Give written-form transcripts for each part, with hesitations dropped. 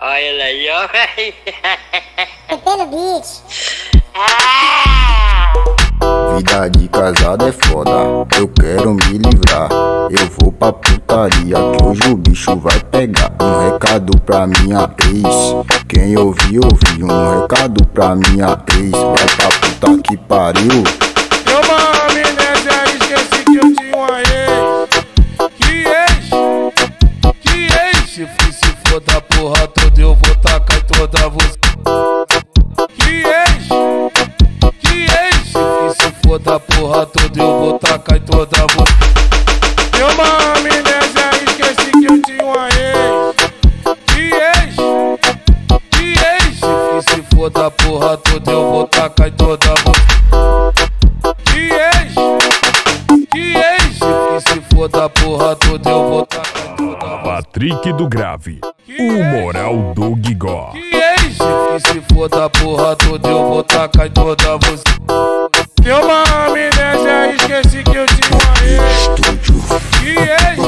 Olha ele aí, ó. Pelo beat. Vida de casado é foda, eu quero me livrar. Eu vou pra putaria que hoje o bicho vai pegar. Um recado pra minha ex, quem ouvir, ouviu. Um recado pra minha ex, vai pra puta que pariu. Deu uma amnésia, esqueci que eu tinha uma ex. Que ex? Se for da porra toda eu vou tacar toda você. Que ex? Se for da porra toda eu vou tacar toda você. Deu uma amnésia, esqueci que eu tinha uma ex. Que ex? Se for da porra toda eu vou tacar toda você. Que ex? Se for da porra toda eu vou tacar toda você. Patrick do Grave, o moral do Gigó. Que ex? Se for da porra toda eu vou tacar toda você. Deu uma amnésia, esqueci que eu tinha uma ex. Que ex?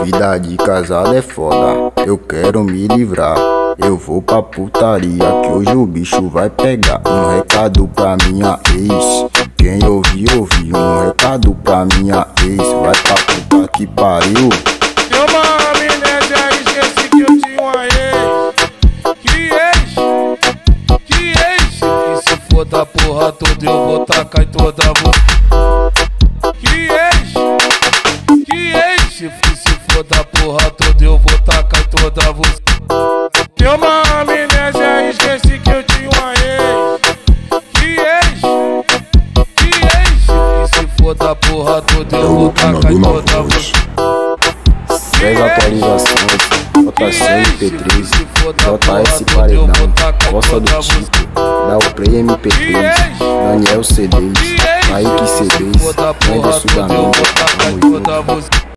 Vida de casado é foda, eu quero me livrar. Eu vou pra putaria que hoje o bicho vai pegar. Um recado pra minha ex, quem ouvir, ouviu. Um recado pra minha ex, vai pra puta que pariu. Deu uma amnésia, esqueci que eu tinha uma ex. Que ex? Se for da porra toda eu vou tacar toda você. Que ex? Se for da porra toda eu vou tacar toda você. Deu uma amnésia, esqueci que eu tinha uma ex. Que ex? Se for da porra toda eu vou tacar toda você. 10 atualizações, JC MP3, JS Paredão, Costa do Tico, Dá o Play MP3, Daniel CDs, Kaique CDs, Anderson da Mídia, tamo junto.